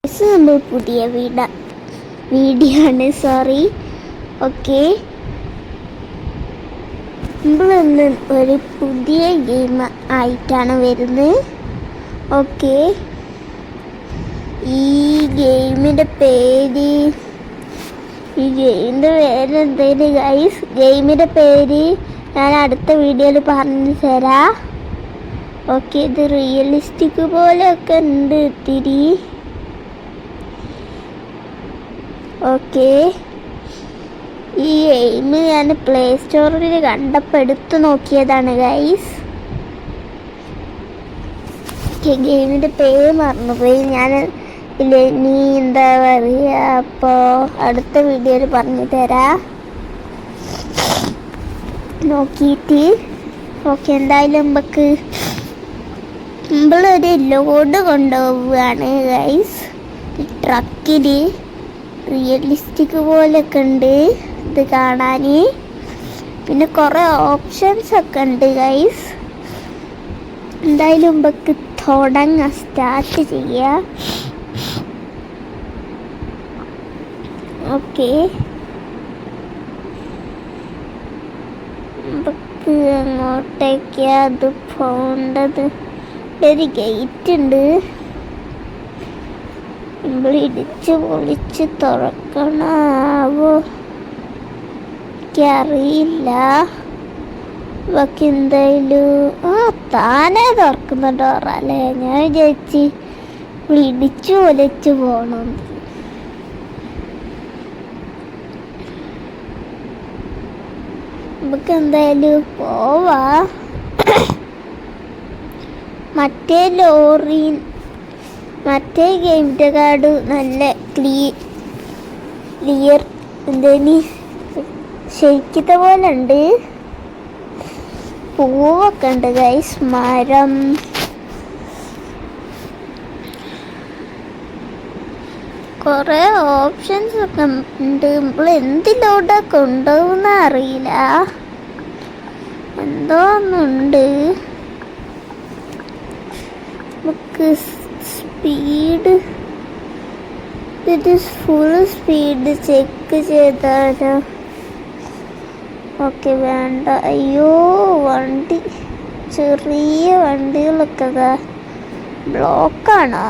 നമ്മൾ പുതിയ വീഡിയോ ആണ്. സോറി. ഓക്കെ, നമ്മളിന്ന് ഒരു പുതിയ ഗെയിം ആയിട്ടാണ് വരുന്നത്. ഓക്കെ, ഈ ഗെയിമിൻ്റെ പേര് എന്തേലും ഗൈസ്, ഗെയിമിൻ്റെ പേര് ഞാൻ അടുത്ത വീഡിയോയിൽ പറഞ്ഞു തരാം. ഓക്കെ, ഇത് റിയലിസ്റ്റിക് പോലെയൊക്കെ ഉണ്ട് ഇത്തിരി. ഓക്കെ, ഈ ഗെയിം ഞാൻ പ്ലേ സ്റ്റോറിൽ കണ്ടപ്പോൾ എടുത്തു നോക്കിയതാണ് ഗൈസ്. ഗെയിമിൻ്റെ പേര് മറന്നുപോയി ഞാൻ. നീ എന്താ പറയുക, അപ്പോൾ അടുത്ത വീഡിയോയിൽ പറഞ്ഞു തരാം നോക്കിയിട്ട്. ഓക്കെ, എന്തായാലും നമ്മളൊരു ലോഡ് കൊണ്ടുപോവുകയാണ് ഗൈസ്. ട്രക്കിൽ റിയലിസ്റ്റിക് പോലെയൊക്കെ ഉണ്ട് ഇത് കാണാൻ. പിന്നെ കുറേ ഓപ്ഷൻസ് ഒക്കെ ഉണ്ട് ഗൈസ്. എന്തായാലും തുടങ്ങാം, സ്റ്റാർട്ട് ചെയ്യാം. ഓക്കെ, അങ്ങോട്ടേക്കാ അത് പോകേണ്ടത്. ഒരു ഗേറ്റ് ഉണ്ട്, നമ്മൾ ഇടിച്ച് പൊളിച്ച് തുറക്കണാവോ എനിക്കറിയില്ല. ബാക്കി എന്തായാലും താനേ തുറക്കുന്ന ഡോറല്ലേ. ഞാൻ വിചാരിച്ച് ഇടിച്ചു പൊളിച്ച് പോകണം. നമുക്ക് എന്തായാലും പോവാ. മറ്റേ ഗെയിമിൻ്റെ കാർഡ് നല്ല ക്ലിയർ ശരിക്കത്തെ പോലെ ഉണ്ട്. പൂവൊക്കെ ഉണ്ട് ഗൈസ്, മരം. കുറേ ഓപ്ഷൻസ് ഒക്കെ ഉണ്ട്. നമ്മൾ എന്തിലൂടെ കൊണ്ടുപോകുന്ന അറിയില്ല, എന്തോ ഒന്നുണ്ട്. നമുക്ക് സ്പീഡ്, ഇത് ഫുൾ സ്പീഡ് ചെക്ക് ചെയ്താലോ? ഓക്കെ, വേണ്ട. അയ്യോ, വണ്ടി, ചെറിയ വണ്ടികളൊക്കെ ബ്ലോക്കാണോ?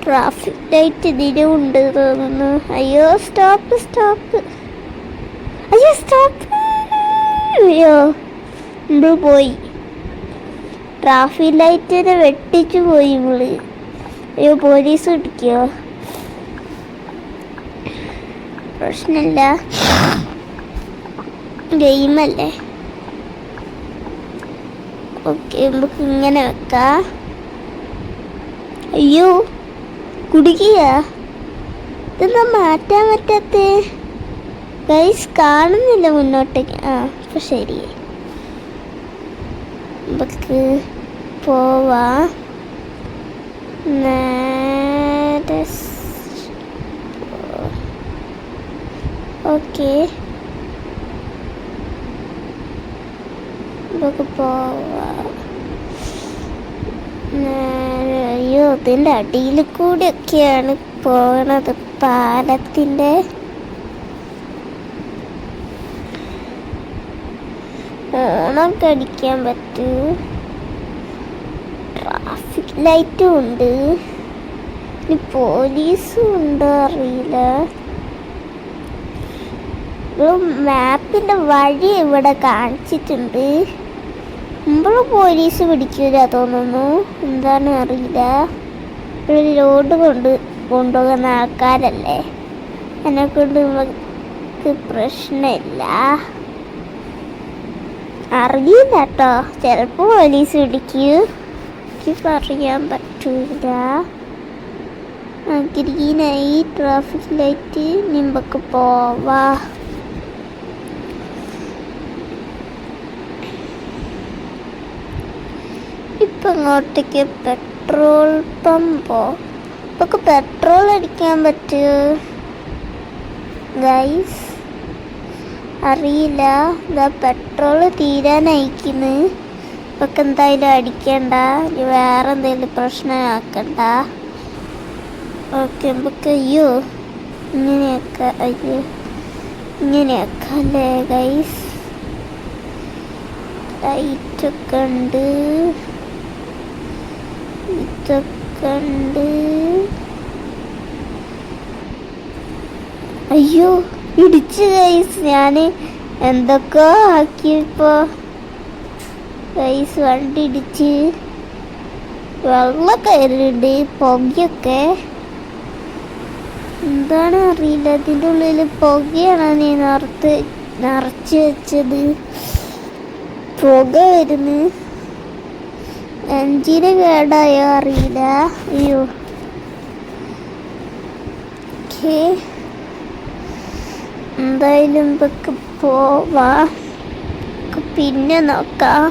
ട്രാഫിക് ലൈറ്റ് ഇതിലും ഉണ്ട് തോന്നുന്നു. അയ്യോ, സ്റ്റോപ്പ്. അയ്യോ, സ്റ്റോപ്പ്. അയ്യോ, നമ്മൾ പോയി. ട്രാഫിക് ലൈറ്റിനെ വെട്ടിച്ചു പോയി നമ്മള്. അയ്യോ, പോലീസ് പിടിക്കോ? പ്രശ്നമില്ല, ഗെയിമല്ലേ. ഓക്കെ, നമുക്ക് ഇങ്ങനെ വെക്കാം. അയ്യോ, കുടുക്കിയ ഇതെന്താ മാറ്റാൻ പറ്റാത്ത ഗൈസ്? കാണുന്നില്ല മുന്നോട്ടേക്ക്. അപ്പൊ ശരി, നമുക്ക് പോവാ. ഓക്കെ, നമുക്ക് പോവാ. അയ്യോ, ഇതിൻ്റെ അടിയിൽ കൂടെയൊക്കെയാണ് പോകണത്, പാലത്തിൻ്റെ. ഓണൊക്കെ അടിക്കാൻ പറ്റൂ. ട്രാഫിക് ലൈറ്റും ഉണ്ട്, ഇനി പോലീസും ഉണ്ടോ അറിയില്ല. മാപ്പിൻ്റെ വഴി ഇവിടെ കാണിച്ചിട്ടുണ്ട്. നമ്മൾ പോലീസ് പിടിക്കൂല തോന്നുന്നു, എന്താണ് അറിയില്ല. ഒരു ലോഡ് കൊണ്ടുപോകുന്ന ആൾക്കാരല്ലേ, എന്നെക്കൊണ്ട് നമുക്ക് പ്രശ്നമില്ല. അറിയില്ല കേട്ടോ, ചിലപ്പോൾ പോലീസ് പിടിക്കൂ, എനിക്ക് പറയാൻ പറ്റൂല. ഗ്രീനായി ട്രാഫിക് ലൈറ്റ്, നമുക്ക് പോവാ. ഇപ്പം ഇങ്ങോട്ടേക്ക് പെട്രോൾ പമ്പോ? ഇപ്പൊക്കെ പെട്രോൾ അടിക്കാൻ പറ്റുമോ ഗൈസ്? അറിയില്ല. പെട്രോൾ തീരാനയക്കുന്നു. ഇപ്പൊക്കെ എന്തായാലും അടിക്കണ്ട, വേറെ എന്തെങ്കിലും പ്രശ്നമാക്കണ്ട. ഓക്കെ നമുക്ക് അയ്യോ ഇങ്ങനെയൊക്കെ അയ്യോ ഇങ്ങനെയൊക്കെ അല്ലേ ഗൈസ്. ലൈറ്റൊക്കെ ഉണ്ട്, ഇതൊക്കെ ഉണ്ട്. അയ്യോ ഇടിച്ച് ഗൈസ്, ഞാൻ എന്തൊക്കെ ആക്കിയപ്പോ ഗൈസ്. വണ്ടി ഇടിച്ച് വെള്ളം കയറിയിട്ടുണ്ട്, പുകയൊക്കെ എന്താണ് അറിയില്ല. അതിൻ്റെ ഉള്ളിൽ പുകയാണ് നീ നിറച്ച് വെച്ചത്. പുക വരുന്നു. എൻജിന് കേടായോ അറിയില്ല. അയ്യോ ഓക്കെ, എന്തായാലും ഇതൊക്കെ പോവാ, പിന്നെ നോക്കാം.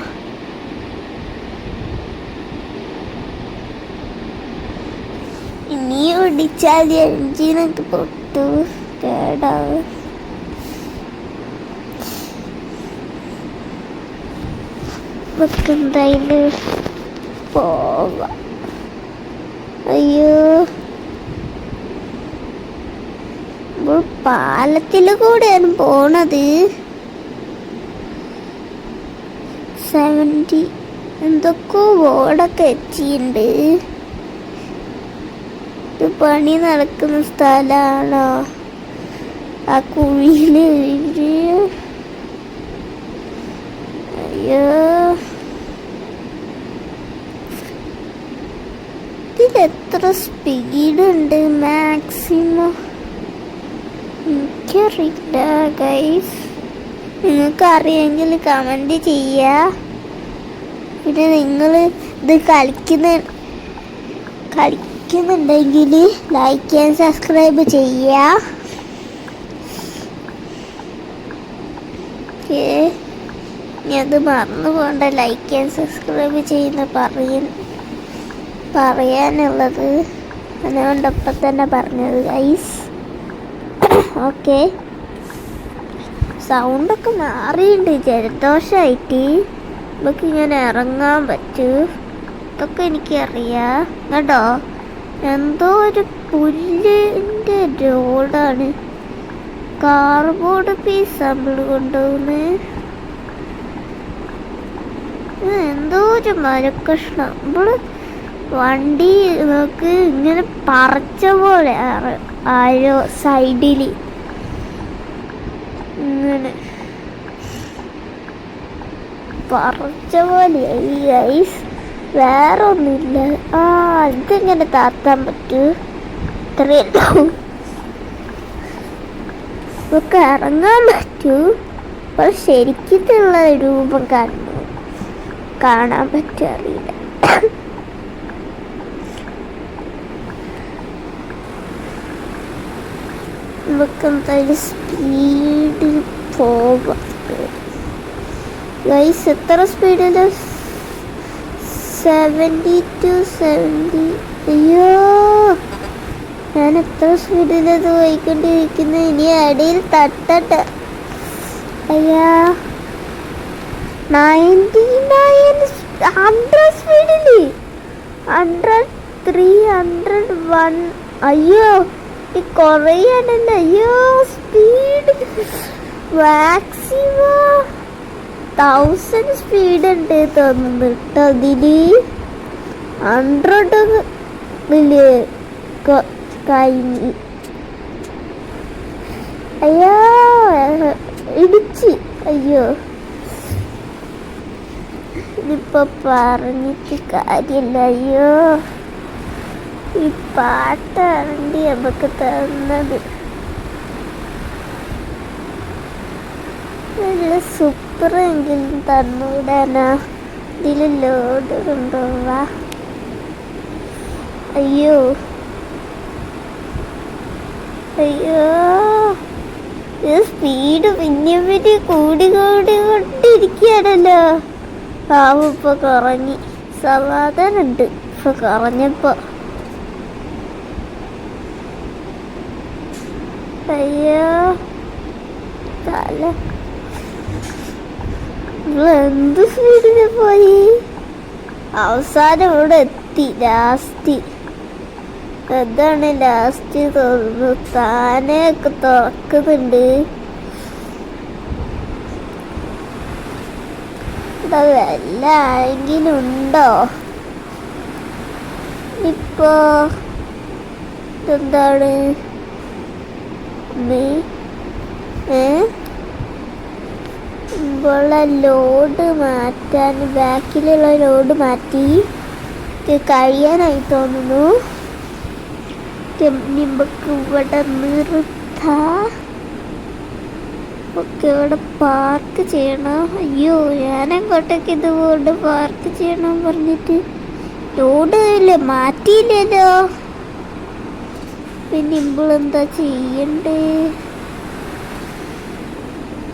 ഇനി ഓടിച്ചാൽ എൻജിനൊക്കെ പൊട്ടു കേടാവും. ഇതൊക്കെ എന്തായാലും പോവാ. അയ്യോ പാലത്തില് കൂടെയാണ് പോണത്. 70 എന്തൊക്കെ ബോർഡൊക്കെ വെച്ചിട്ടുണ്ട്. ഇത് പണി നടക്കുന്ന സ്ഥലമാണോ? ആ കുഴിയില് അയ്യോ ഇതിലെത്ര സ്പീഡുണ്ട് മാക്സിമം എനിക്കറിയില്ല ഗൈസ്. നിങ്ങൾക്ക് അറിയാമെങ്കിൽ കമൻറ്റ് ചെയ്യുക. പിന്നെ നിങ്ങൾ ഇത് കളിക്കുന്നുണ്ടെങ്കിൽ ലൈക്ക് ആൻഡ് സബ്സ്ക്രൈബ് ചെയ്യുക. ഓക്കെ, ഇനി അത് മറന്നു പോകണ്ട, ലൈക്ക് ആൻഡ് സബ്സ്ക്രൈബ് ചെയ്യുന്ന പറയാനുള്ളത്. അതുകൊണ്ടപ്പം തന്നെ പറഞ്ഞത് ഗൈസ്. ഓക്കെ, സൗണ്ടൊക്കെ മാറിയുണ്ട്, ജലദോഷമായിട്ട്. നമുക്ക് ഇങ്ങനെ ഇറങ്ങാൻ പറ്റൂ, ഇതൊക്കെ എനിക്കറിയാം കേട്ടോ. എന്തോ ഒരു പുല്ലിൻ്റെ റോഡാണ്. കാർബോർഡ് പീസ് നമ്മൾ കൊണ്ടുപോകുന്നത്. എന്തോ ഒരു മരക്കഷ്ണം. നമ്മൾ വണ്ടി നോക്ക് ഇങ്ങനെ പറിച്ച പോലെ ആരോ സൈഡിൽ ഇങ്ങനെ പറിച്ച പോലെ ഗൈസ്. വേറെ ഒന്നുമില്ല. ഇതെങ്ങനെ താത്താൻ പറ്റൂ? ഇത്രയല്ലോ നമുക്ക് ഇറങ്ങാൻ പറ്റൂ. അപ്പോൾ ശരിക്കുള്ള രൂപം കാണാൻ പറ്റും, അറിയില്ല. നമുക്ക് എന്തായാലും സ്പീഡിൽ പോവാം ഗൈസ്. എത്ര സ്പീഡിൽ? 70 to 70. അയ്യോ ഞാൻ എത്ര സ്പീഡിലത് പോയിക്കൊണ്ടിരിക്കുന്നത്. ഇനി അടിയിൽ തട്ടട്ടെ. അയ്യാ 99 100 സ്പീഡിൽ 100 300 1. അയ്യോ ഈ കുറയാണല്ലോ. അയ്യോ സ്പീഡ് മാക്സിമം 1000 സ്പീഡ് ഉണ്ട് തോന്നുന്നു കേട്ടോ. അതില് 100 കഴിഞ്ഞു. അയ്യോ ഇടിച്ച്. അയ്യോ ഇതിപ്പോ പറഞ്ഞിട്ട് കാര്യമില്ല. അയ്യോ ഈ പാട്ടാണ് നമുക്ക് തന്നത്. നല്ല സൂപ്പറെങ്കിലും തന്നൂടാനാ. ഇതിൽ ലോഡ് കൊണ്ടുപോവാ. അയ്യോ അയ്യോ ഇത് സ്പീഡ് പിന്നെ കൂടിക്കൊണ്ടിരിക്കുകയാണല്ലോ. പാവം ഇപ്പൊ കുറഞ്ഞ് സമാധാനമുണ്ട് ഇപ്പൊ കുറഞ്ഞപ്പോ. അയ്യോ തല എന്ത് സ്പീഡിന് പോയി. അവസാനം ഇവിടെ എത്തി. ലാസ്റ്റ് അതാണ് ലാസ്റ്റ് തോന്നുന്നു. താനെ ഒക്കെ തുറക്കുന്നുണ്ട്. വല്ല ആരെങ്കിലും ഉണ്ടോ ഇപ്പോ? ഇതെന്താണ്? ഇവിടെ ലോഡ് മാറ്റാൻ, ബാക്കിലുള്ള ലോഡ് മാറ്റി കഴിയാനായി തോന്നുന്നു. നമുക്ക് ഇവിടെ നിർത്താം. ഒക്കെ ഇവിടെ പാർക്ക് ചെയ്യണം. അയ്യോ, ഞാനങ്ങോട്ടേക്ക് ഇതുകൊണ്ട് പാർക്ക് ചെയ്യണം പറഞ്ഞിട്ട് ലോഡ് ഇല്ലേ, മാറ്റിയില്ലല്ലോ. പിന്നെ ഇമ്പോളെന്താ ചെയ്യണ്ടേ?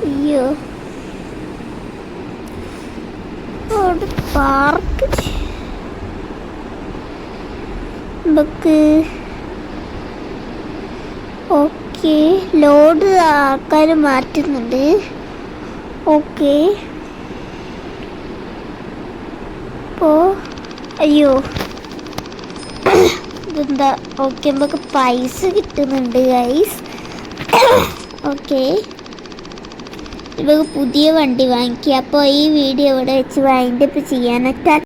അയ്യോ, അവിടെ പാർക്ക് നമുക്ക്. ഓക്കെ, ലോഡ് ആൾക്കാർ മാറ്റുന്നുണ്ട്. ഓക്കെ, അപ്പോൾ അയ്യോ ഇതെന്താ? ഓക്കെ, നമുക്ക് പൈസ കിട്ടുന്നുണ്ട് ഗൈസ്. ഓക്കെ, നമുക്ക് പുതിയ വണ്ടി വാങ്ങിക്കുക. അപ്പോൾ ഈ വീഡിയോ ഇവിടെ വെച്ച് വൈൻഡപ്പ് ചെയ്യാനൊക്കെ